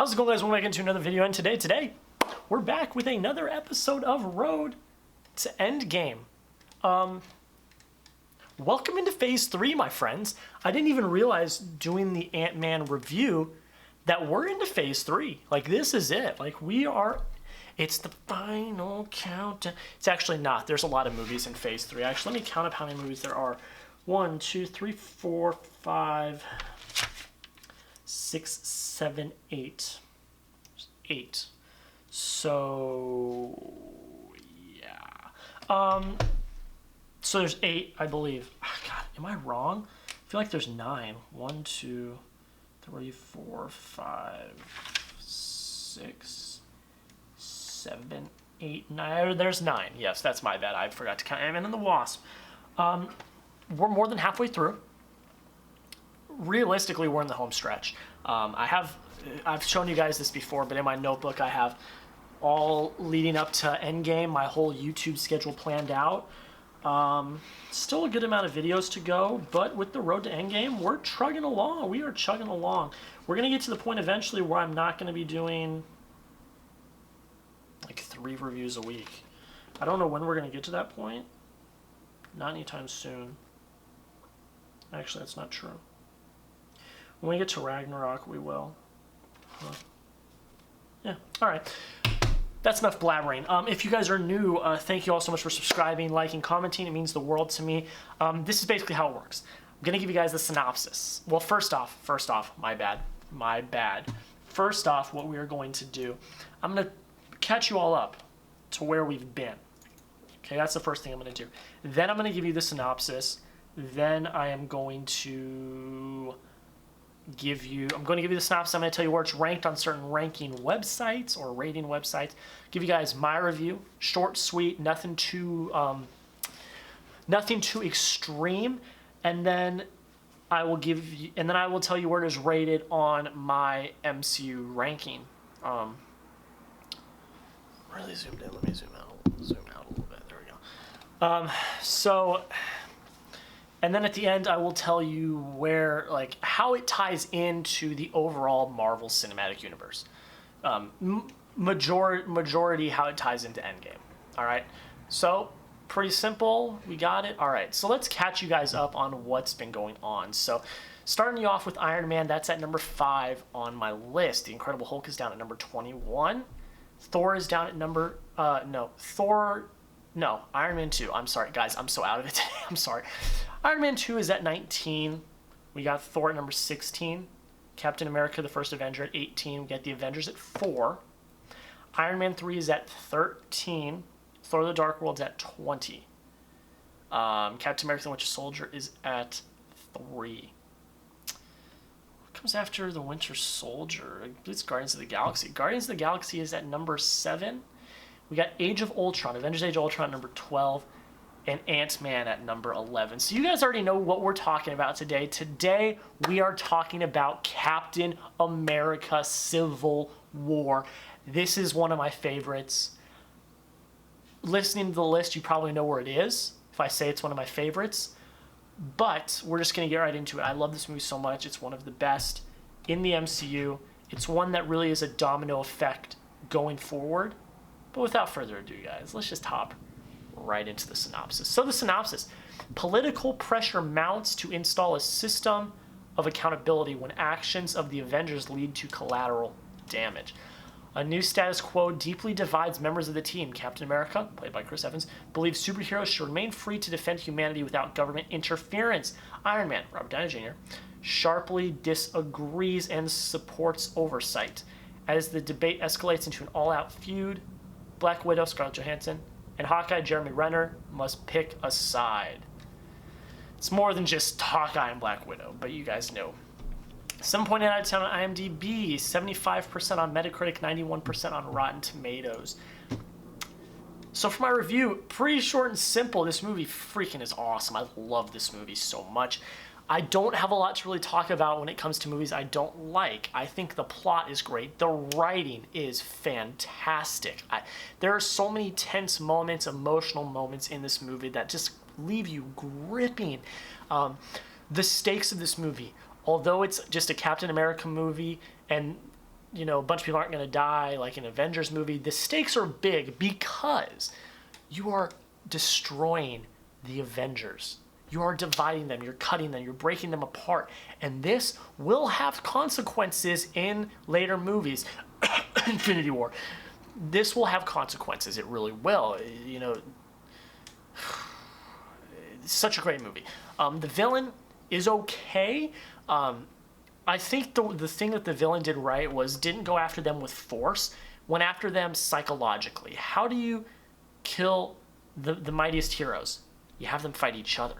How's it going, guys? Welcome back into another video, and today we're back with another episode of Road to Endgame. Welcome into Phase 3, my friends. I didn't even realize doing the Ant-Man review that we're into Phase 3. Like, this is it. Like, it's the final countdown. It's actually not. There's a lot of movies in Phase 3. Actually, let me count up how many movies there are. 1, 2, 3, 4, 5... 6, 7, 8. 8. So, yeah. So there's 8, I believe. Oh, God, am I wrong? I feel like there's 9. 1, 2, 3, 4, 5, 6, 7, 8, 9. There's 9. Yes, that's my bad. I forgot to count Ant-Man and the Wasp. We're more than halfway through. Realistically, we're in the home stretch. I've shown you guys this before, but in my notebook I have all leading up to Endgame, my whole YouTube schedule planned out. Still a good amount of videos to go, but with the road to Endgame, we're trugging along. We are chugging along. We're going to get to the point eventually where I'm not going to be doing like 3 reviews a week. I don't know when we're going to get to that point. Not anytime soon. Actually, that's not true. When we get to Ragnarok, we will. Yeah, alright. That's enough blabbering. If you guys are new, thank you all so much for subscribing, liking, commenting. It means the world to me. This is basically how it works. I'm going to give you guys the synopsis. Well, first off, my bad. First off, what we are going to do, I'm going to catch you all up to where we've been. Okay, that's the first thing I'm going to do. Then I'm going to give you the synopsis. Then I am going to give you the synopsis. I'm going to tell you where it's ranked on certain ranking websites or rating websites. Give you guys my review, short, sweet, nothing too extreme, and then I will tell you where it is rated on my MCU ranking. Really zoomed in. Let me zoom out a little bit. There we go. And then at the end, I will tell you how it ties into the overall Marvel Cinematic Universe. Majority how it ties into Endgame. All right. So pretty simple. We got it. All right. So let's catch you guys up on what's been going on. So starting you off with Iron Man, that's at number 5 on my list. The Incredible Hulk is down at number 21. Thor is down at number Iron Man 2. I'm sorry, guys. I'm so out of it today. I'm sorry. Iron Man 2 is at 19. We got Thor at number 16. Captain America, the First Avenger, at 18. We got the Avengers at 4. Iron Man 3 is at 13. Thor the Dark World's at 20. Captain America, the Winter Soldier is at 3. What comes after the Winter Soldier? It's Guardians of the Galaxy. Guardians of the Galaxy is at number 7. We got Age of Ultron, Avengers Age of Ultron at number 12, and Ant-Man at number 11. So you guys already know what we're talking about today. Today, we are talking about Captain America Civil War. This is one of my favorites. Listening to the list, you probably know where it is if I say it's one of my favorites. But we're just going to get right into it. I love this movie so much. It's one of the best in the MCU. It's one that really is a domino effect going forward. But without further ado, guys, let's just hop right into the synopsis. So the synopsis: political pressure mounts to install a system of accountability when actions of the Avengers lead to collateral damage. A new status quo deeply divides members of the team. Captain America, played by Chris Evans, believes superheroes should remain free to defend humanity without government interference. Iron Man, Robert Downey Jr., sharply disagrees and supports oversight. As the debate escalates into an all-out feud, Black Widow, Scarlett Johansson, and Hawkeye, Jeremy Renner, must pick a side. It's more than just Hawkeye and Black Widow, but you guys know. 7.8 out of 10 on IMDb, 75% on Metacritic, 91% on Rotten Tomatoes. So for my review, pretty short and simple. This movie freaking is awesome. I love this movie so much. I don't have a lot to really talk about when it comes to movies I don't like. I think the plot is great. The writing is fantastic. There are so many tense moments, emotional moments in this movie that just leave you gripping. The stakes of this movie, although it's just a Captain America movie and a bunch of people aren't going to die like an Avengers movie. The stakes are big because you are destroying the Avengers. You are dividing them, you're cutting them, you're breaking them apart. And this will have consequences in later movies. Infinity War. This will have consequences. It really will. It's such a great movie. The villain is okay. I think the thing that the villain did right was didn't go after them with force, went after them psychologically. How do you kill the mightiest heroes? You have them fight each other.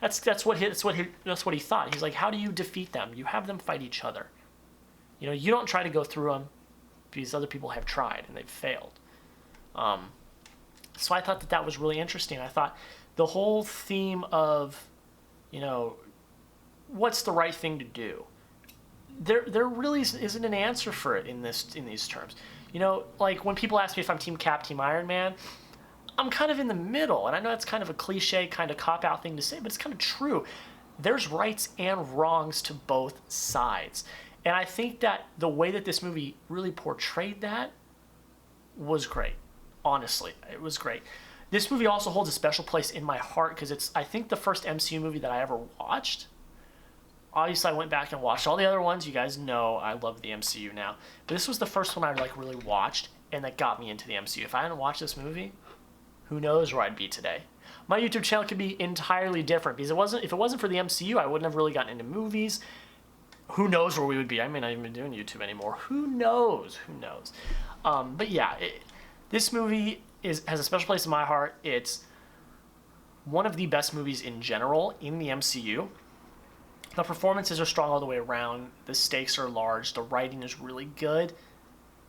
That's what he thought. He's like, how do you defeat them? You have them fight each other. You don't try to go through them because other people have tried and they've failed. So I thought that was really interesting. I thought the whole theme of, what's the right thing to do? There really isn't an answer for it in these terms. Like when people ask me if I'm Team Cap, Team Iron Man, I'm kind of in the middle, and I know that's kind of a cliche, kind of cop-out thing to say, but it's kind of true. There's rights and wrongs to both sides. And I think that the way that this movie really portrayed that was great. Honestly, it was great. This movie also holds a special place in my heart because it's, I think, the first MCU movie that I ever watched. Obviously, I went back and watched all the other ones. You guys know I love the MCU now. But this was the first one I really watched and that got me into the MCU. If I hadn't watched this movie, who knows where I'd be today. My YouTube channel could be entirely different because if it wasn't for the MCU, I wouldn't have really gotten into movies. Who knows where we would be? I may not even be doing YouTube anymore. Who knows? But yeah, this movie has a special place in my heart. It's one of the best movies in general in the MCU. The performances are strong all the way around. The stakes are large. The writing is really good.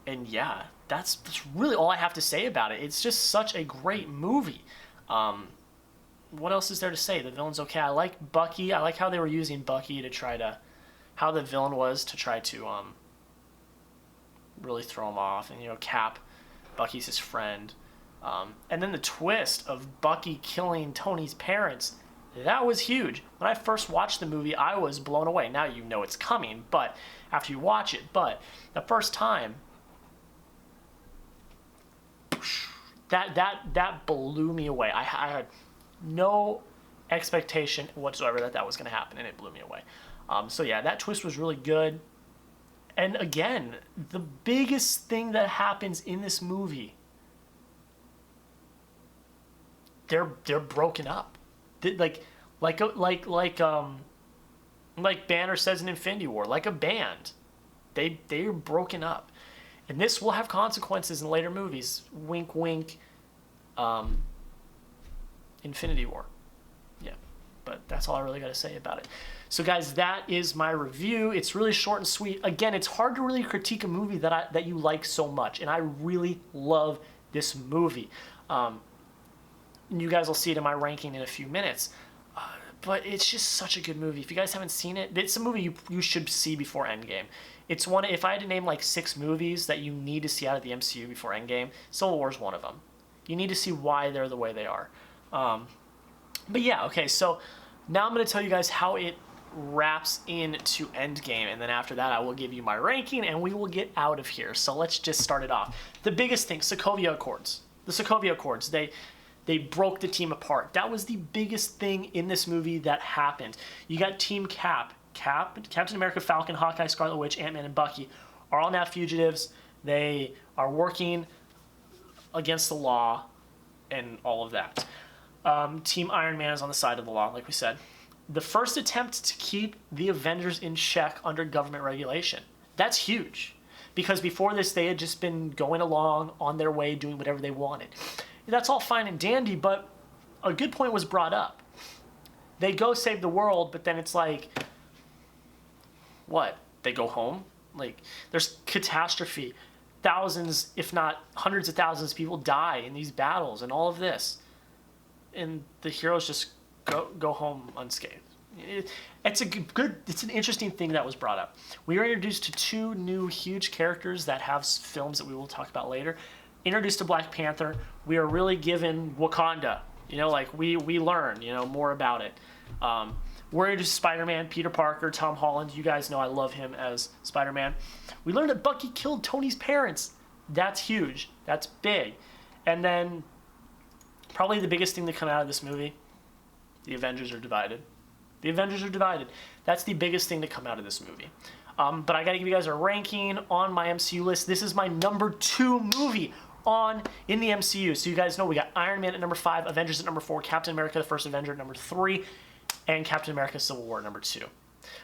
And yeah, that's really all I have to say about it. It's just such a great movie. What else is there to say? The villain's okay. I like Bucky. I like how they were using Bucky to try to... how the villain was to try to really throw him off. And, Cap, Bucky's his friend. And then the twist of Bucky killing Tony's parents, that was huge. When I first watched the movie, I was blown away. Now you know it's coming, but after you watch it. But the first time, that blew me away. I had no expectation whatsoever that was going to happen, and it blew me away. So yeah, that twist was really good. And again, the biggest thing that happens in this movie, they're broken up. Like Banner says in Infinity War, like a band, they're broken up. And this will have consequences in later movies. Wink, wink. Infinity War. Yeah, but that's all I really got to say about it. So guys, that is my review. It's really short and sweet. Again, it's hard to really critique a movie that you like so much, and I really love this movie. You guys will see it in my ranking in a few minutes. But it's just such a good movie. If you guys haven't seen it, it's a movie you should see before Endgame. It's one. If I had to name like 6 movies that you need to see out of the MCU before Endgame, Civil War is one of them. You need to see why they're the way they are. But yeah, okay. So now I'm going to tell you guys how it wraps into Endgame, and then after that I will give you my ranking and we will get out of here. So let's just start it off. The biggest thing, Sokovia Accords. The Sokovia Accords, they broke the team apart. That was the biggest thing in this movie that happened. You got Team Cap, Captain America, Falcon, Hawkeye, Scarlet Witch, Ant-Man, and Bucky are all now fugitives. They are working against the law and all of that. Team Iron Man is on the side of the law, like we said. The first attempt to keep the Avengers in check under government regulation. That's huge. Because before this, they had just been going along on their way, doing whatever they wanted. That's all fine and dandy, but a good point was brought up. They go save the world, but then it's like, what? They go home? Like, there's catastrophe. Thousands, if not hundreds of thousands of people die in these battles and all of this. And the heroes just go home unscathed. It's an interesting thing that was brought up. We were introduced to 2 new huge characters that have films that we will talk about later. Introduced to Black Panther. We are really given Wakanda. We learn, more about it. Where is Spider-Man, Peter Parker, Tom Holland? You guys know I love him as Spider-Man. We learned that Bucky killed Tony's parents. That's huge. That's big. And then probably the biggest thing to come out of this movie, the Avengers are divided. The Avengers are divided. That's the biggest thing to come out of this movie. But I got to give you guys a ranking on my MCU list. This is my number 2 movie in the MCU. So you guys know we got Iron Man at number 5, Avengers at number 4, Captain America the First Avenger at number 3, and Captain America Civil War at number 2.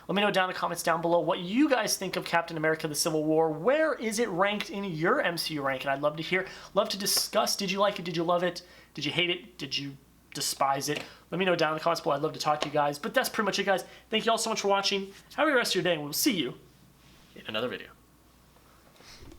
Let me know down in the comments down below what you guys think of Captain America the Civil War. Where is it ranked in your MCU ranking? I'd love to hear, love to discuss. Did you like it? Did you love it? Did you hate it? Did you despise it? Let me know down in the comments below. I'd love to talk to you guys. But that's pretty much it, guys. Thank you all so much for watching. Have a good rest of your day, and we'll see you in another video.